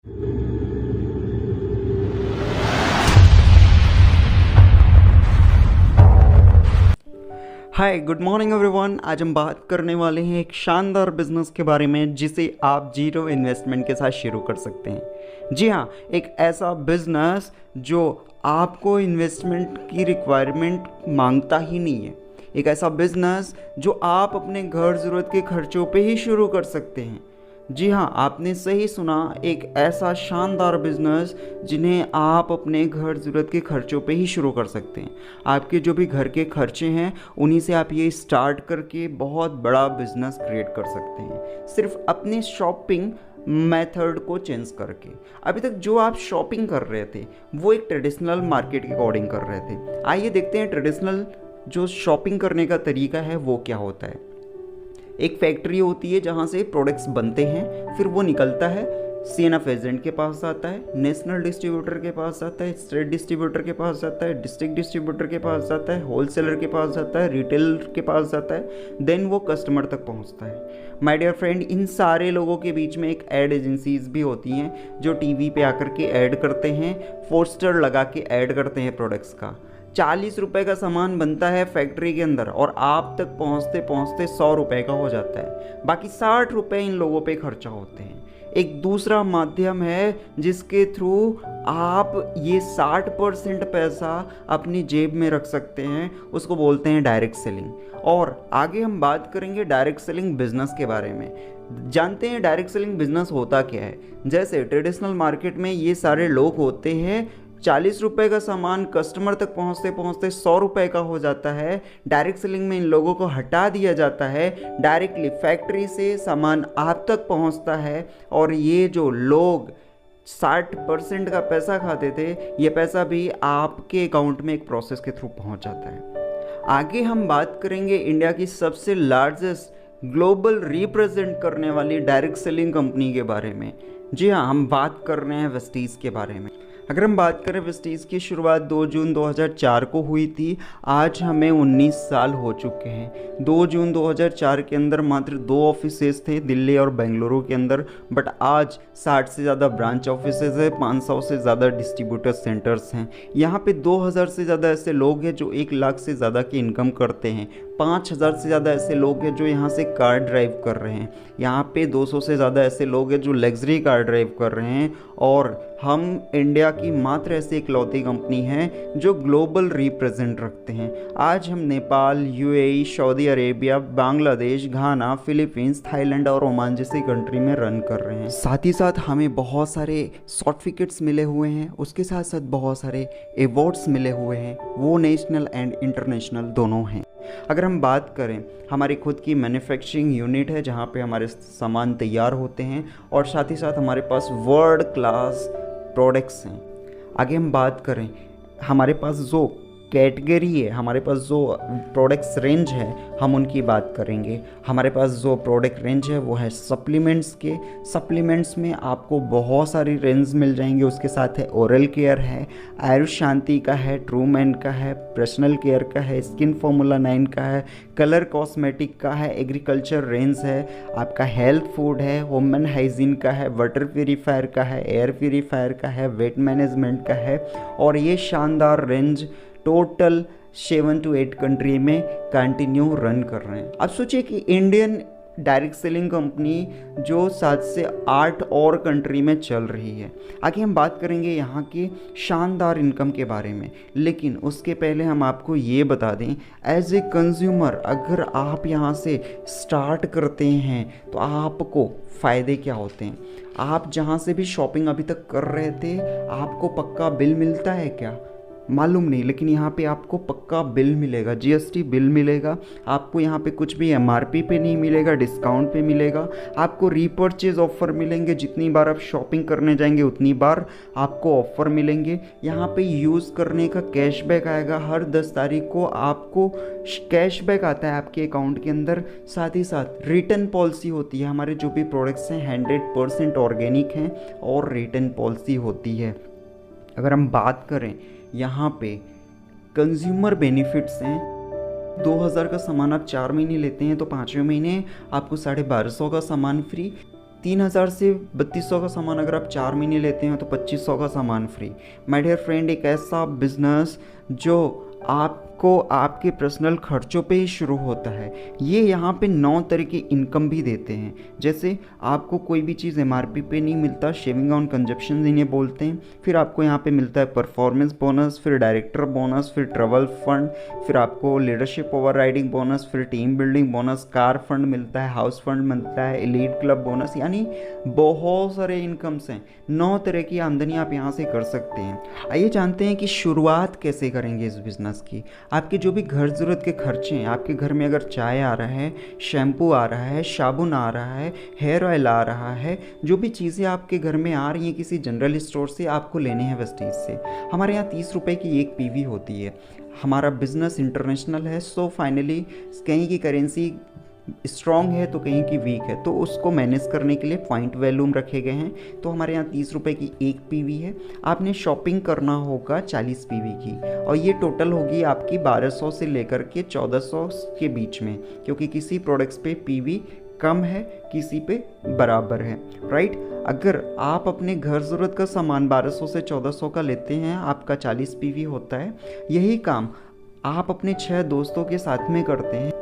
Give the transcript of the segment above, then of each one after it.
Hi good morning everyone. आज हम बात करने वाले हैं एक शानदार बिजनेस के बारे में जिसे आप जीरो इन्वेस्टमेंट के साथ शुरू कर सकते हैं। जी हाँ, एक ऐसा बिजनेस जो आपको इन्वेस्टमेंट की रिक्वायरमेंट मांगता ही नहीं है। एक ऐसा बिजनेस जो आप अपने घर ज़रूरत के खर्चों पे ही शुरू कर सकते हैं। जी हाँ, आपने सही सुना, एक ऐसा शानदार बिजनेस जिन्हें आप अपने घर ज़रूरत के खर्चों पे ही शुरू कर सकते हैं। आपके जो भी घर के खर्चे हैं उन्हीं से आप ये स्टार्ट करके बहुत बड़ा बिजनेस क्रिएट कर सकते हैं, सिर्फ अपनी शॉपिंग मेथड को चेंज करके। अभी तक जो आप शॉपिंग कर रहे थे वो एक ट्रेडिशनल मार्केट के अकॉर्डिंग कर रहे थे। आइए देखते हैं ट्रेडिशनल जो शॉपिंग करने का तरीका है वो क्या होता है। एक फैक्ट्री होती है जहाँ से प्रोडक्ट्स बनते हैं, फिर वो निकलता है, सीएनएफ एजेंट के पास आता है, नेशनल डिस्ट्रीब्यूटर के पास आता है, स्टेट डिस्ट्रीब्यूटर के पास आता है, डिस्ट्रिक्ट डिस्ट्रीब्यूटर के पास जाता है, होलसेलर के पास जाता है, रिटेलर के पास जाता है, देन वो कस्टमर तक पहुंचता है। माय डियर फ्रेंड, इन सारे लोगों के बीच में एक एड एजेंसीज भी होती हैं जो टीवी पे आकर के ऐड करते हैं, पोस्टर लगा के ऐड करते हैं प्रोडक्ट्स का। 40 रुपये का सामान बनता है फैक्ट्री के अंदर और आप तक पहुंचते पहुंचते 100 रुपये का हो जाता है। बाकी 60 रुपये इन लोगों पे खर्चा होते हैं। एक दूसरा माध्यम है जिसके थ्रू आप ये 60% पैसा अपनी जेब में रख सकते हैं, उसको बोलते हैं डायरेक्ट सेलिंग। और आगे हम बात करेंगे डायरेक्ट सेलिंग बिजनेस के बारे में। जानते हैं डायरेक्ट सेलिंग बिजनेस होता क्या है। जैसे ट्रेडिशनल मार्केट में ये सारे लोग होते हैं, 40 रुपये का सामान कस्टमर तक पहुंचते पहुंचते 100 रुपये का हो जाता है। डायरेक्ट सेलिंग में इन लोगों को हटा दिया जाता है, डायरेक्टली फैक्ट्री से सामान आप तक पहुंचता है और ये जो लोग 60% का पैसा खाते थे, ये पैसा भी आपके अकाउंट में एक प्रोसेस के थ्रू पहुंच जाता है। आगे हम बात करेंगे इंडिया की सबसे लार्जेस्ट ग्लोबल रिप्रेजेंट करने वाली डायरेक्ट सेलिंग कंपनी के बारे में। जी हाँ, हम बात कर रहे हैं वेस्टीज़ के बारे में। अगर हम बात करें, वेस्टीज़ की शुरुआत 2 जून 2004 को हुई थी। आज हमें 19 साल हो चुके हैं। 2 जून 2004 के अंदर मात्र 2 ऑफिसेज थे, दिल्ली और बेंगलुरु के अंदर, बट आज 60 से ज़्यादा ब्रांच ऑफिसेज है, 500 से ज़्यादा डिस्ट्रीब्यूटर सेंटर्स हैं। यहाँ पे 2000 से ज़्यादा ऐसे लोग हैं जो 1 लाख से ज़्यादा की इनकम करते हैं। 5000 से ज़्यादा ऐसे लोग हैं जो यहाँ से कार ड्राइव कर रहे हैं। यहाँ पे 200 से ज़्यादा ऐसे लोग हैं जो लग्जरी कार ड्राइव कर रहे हैं। और हम इंडिया की मात्र ऐसी इकलौती कंपनी है जो ग्लोबल रिप्रेजेंट रखते हैं। आज हम Nepal, UAE, Saudi Arabia, Bangladesh, Ghana, Philippines, Thailand और ओमान जैसी कंट्री में रन कर रहे हैं। साथ ही साथ हमें बहुत सारे सर्टिफिकेट्स मिले हुए हैं, उसके साथ साथ बहुत सारे अवार्ड्स मिले हुए हैं, वो नेशनल एंड इंटरनेशनल दोनों हैं। अगर हम बात करें, हमारी खुद की मैन्युफैक्चरिंग यूनिट है जहाँ पे हमारे सामान तैयार होते हैं और साथ ही साथ हमारे पास वर्ल्ड क्लास प्रोडक्ट्स हैं। आगे हम बात करें, हमारे पास जो कैटेगरी है, हमारे पास जो प्रोडक्ट्स रेंज है, हम उनकी बात करेंगे। हमारे पास जो प्रोडक्ट रेंज है वो है सप्लीमेंट्स के। सप्लीमेंट्स में आपको बहुत सारी रेंज मिल जाएंगे। उसके साथ है ओरल केयर है, आयुष शांति का है, ट्रूमैन का है, पर्सनल केयर का है, स्किन फॉर्मूला 9 का है, कलर कॉस्मेटिक का है, एग्रीकल्चर रेंज है, आपका हेल्थ फूड है, वुमेन हाइजीन का है, वाटर प्यूरीफायर का है, एयर प्यूरीफायर का है, वेट मैनेजमेंट का है। और ये शानदार रेंज टोटल 7 to 8 कंट्री में कंटिन्यू रन कर रहे हैं। अब सोचिए कि इंडियन डायरेक्ट सेलिंग कंपनी जो 7 से 8 और कंट्री में चल रही है। आगे हम बात करेंगे यहाँ की शानदार इनकम के बारे में, लेकिन उसके पहले हम आपको ये बता दें, एज ए कंज्यूमर अगर आप यहाँ से स्टार्ट करते हैं तो आपको फ़ायदे क्या होते हैं। आप जहाँ से भी शॉपिंग अभी तक कर रहे थे, आपको पक्का बिल मिलता है क्या मालूम नहीं, लेकिन यहाँ पे आपको पक्का बिल मिलेगा, जीएसटी बिल मिलेगा। आपको यहाँ पे कुछ भी एमआरपी पे नहीं मिलेगा, डिस्काउंट पे मिलेगा। आपको रीपर्चेज ऑफ़र मिलेंगे, जितनी बार आप शॉपिंग करने जाएंगे उतनी बार आपको ऑफ़र मिलेंगे। यहाँ पे यूज़ करने का कैशबैक आएगा, हर 10 तारीख को आपको कैशबैक आता है आपके अकाउंट के अंदर। साथ ही साथ रिटर्न पॉलिसी होती है, हमारे जो भी प्रोडक्ट्स हैं 100% ऑर्गेनिक हैं और रिटर्न पॉलिसी होती है। अगर हम बात करें यहाँ पे कंज्यूमर बेनिफिट्स हैं, 2000 का सामान आप 4 महीने लेते हैं तो 5वें महीने आपको 1250 का सामान फ्री, 3000 से 3200 का सामान अगर आप 4 महीने लेते हैं तो 2500 का सामान फ्री। माय डियर फ्रेंड, एक ऐसा बिजनेस जो आपको आपके पर्सनल खर्चों पे ही शुरू होता है। ये यहाँ पे 9 तरह की इनकम भी देते हैं। जैसे आपको कोई भी चीज़ MRP पे नहीं मिलता, शेविंग ऑन कंजप्शन इन्हें बोलते हैं। फिर आपको यहाँ पे मिलता है परफॉर्मेंस बोनस, फिर डायरेक्टर बोनस, फिर ट्रैवल फंड, फिर आपको लीडरशिप ओवर राइडिंग बोनस, फिर team building bonus, car fund मिलता है, हाउस फंड मिलता है, एलीट क्लब बोनस, यानी बहुत सारे इनकम्स हैं। 9 तरह की आमदनी आप यहाँ से कर सकते हैं। आइए जानते हैं कि शुरुआत कैसे करेंगे इस बिज़नेस की। आपके जो भी घर ज़रूरत के खर्चे हैं, आपके घर में अगर चाय आ रहा है, शैम्पू आ रहा है, साबुन आ रहा है, हेयर ऑयल आ रहा है, जो भी चीज़ें आपके घर में आ रही हैं किसी जनरल स्टोर से, आपको लेने हैं वेस्टीज से। हमारे यहाँ 30 रुपए की एक पीवी होती है। हमारा बिज़नेस इंटरनेशनल है, सो फाइनली कहीं की करेंसी स्ट्रॉन्ग है तो कहीं की वीक है, तो उसको मैनेज करने के लिए पॉइंट वैल्यूम रखे गए हैं। तो हमारे यहाँ 30 रुपए की एक पीवी है। आपने शॉपिंग करना होगा 40 पीवी की, और ये टोटल होगी आपकी 1200 से लेकर के 1400 के बीच में, क्योंकि किसी प्रोडक्ट्स पे पीवी कम है, किसी पे बराबर है, राइट। अगर आप अपने घर ज़रूरत का सामान 1200 से 1400 का लेते हैं, आपका 40 पीवी होता है। यही काम आप अपने 6 दोस्तों के साथ में करते हैं।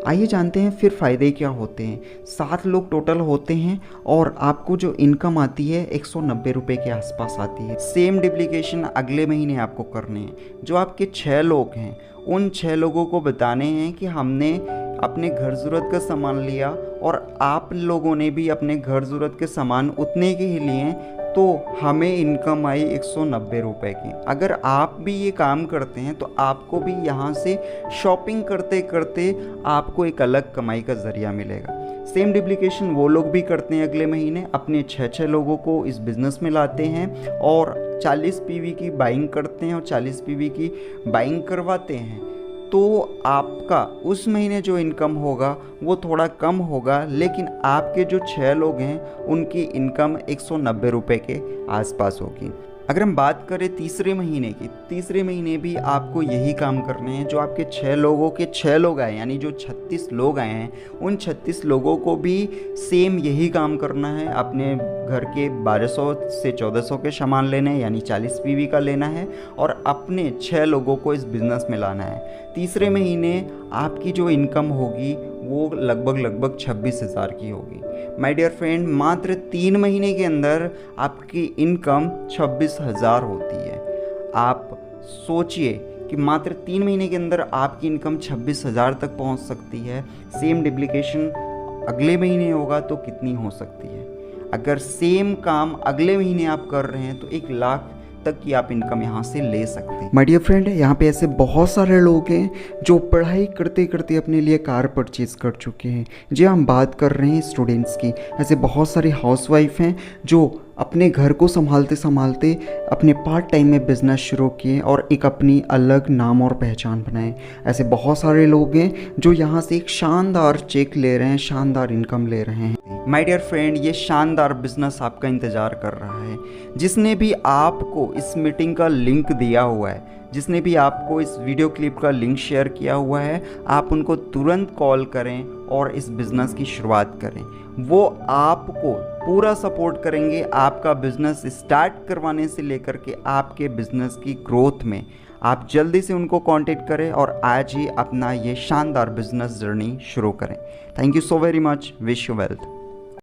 आइए जानते हैं फिर फ़ायदे क्या होते हैं। 7 लोग टोटल होते हैं और आपको जो इनकम आती है 190 रुपये के आसपास आती है। सेम डुप्लीकेशन अगले महीने आपको करने हैं। जो आपके 6 लोग हैं, उन 6 लोगों को बताने हैं कि हमने अपने घर ज़रूरत का सामान लिया और आप लोगों ने भी अपने घर ज़रूरत के सामान उतने के ही लिए, तो हमें इनकम आई 190 रुपये की। अगर आप भी ये काम करते हैं तो आपको भी यहाँ से शॉपिंग करते करते आपको एक अलग कमाई का ज़रिया मिलेगा। सेम डुप्लीकेशन वो लोग भी करते हैं अगले महीने, अपने 6 लोगों को इस बिज़नेस में लाते हैं और 40 पीवी की बाइंग करते हैं और 40 पीवी की बाइंग करवाते हैं। तो आपका उस महीने जो इनकम होगा वो थोड़ा कम होगा, लेकिन आपके जो 6 लोग हैं उनकी इनकम 190 रुपये के आसपास होगी। अगर हम बात करें तीसरे महीने की, तीसरे महीने भी आपको यही काम करने हैं। जो आपके 6 लोगों के 6 लोग आए, यानी जो 36 लोग आए हैं, उन 36 लोगों को भी सेम यही काम करना है। अपने घर के 1200 से 1400 के सामान लेने हैं, यानी 40 पीवी का लेना है, और अपने 6 लोगों को इस बिज़नेस में लाना है। तीसरे महीने आपकी जो इनकम होगी वो लगभग 26,000 की होगी। माय डियर फ्रेंड, मात्र 3 महीने के अंदर आपकी इनकम 26,000 होती है। आप सोचिए कि मात्र 3 महीने के अंदर आपकी इनकम 26,000 तक पहुंच सकती है। सेम डुप्लीकेशन अगले महीने होगा तो कितनी हो सकती है। अगर सेम काम अगले महीने आप कर रहे हैं तो 1 लाख तक की आप इनकम यहाँ से ले सकते हैं। माय डियर फ्रेंड, यहाँ पे ऐसे बहुत सारे लोग हैं जो पढ़ाई करते करते अपने लिए कार परचेज़ कर चुके हैं। जी, हम बात कर रहे हैं स्टूडेंट्स की। ऐसे बहुत सारी हाउसवाइफ हैं जो अपने घर को संभालते संभालते अपने पार्ट टाइम में बिज़नेस शुरू किए और एक अपनी अलग नाम और पहचान बनाए। ऐसे बहुत सारे लोग हैं जो यहाँ से एक शानदार चेक ले रहे हैं, शानदार इनकम ले रहे हैं। माय डियर फ्रेंड, ये शानदार बिजनेस आपका इंतज़ार कर रहा है। जिसने भी आपको इस मीटिंग का लिंक दिया हुआ है, जिसने भी आपको इस वीडियो क्लिप का लिंक शेयर किया हुआ है, आप उनको तुरंत कॉल करें और इस बिज़नेस की शुरुआत करें। वो आपको पूरा सपोर्ट करेंगे आपका बिज़नेस स्टार्ट करवाने से लेकर के आपके बिज़नेस की ग्रोथ में। आप जल्दी से उनको कांटेक्ट करें और आज ही अपना ये शानदार बिज़नेस जर्नी शुरू करें। Thank you so very much. Wish you wealth.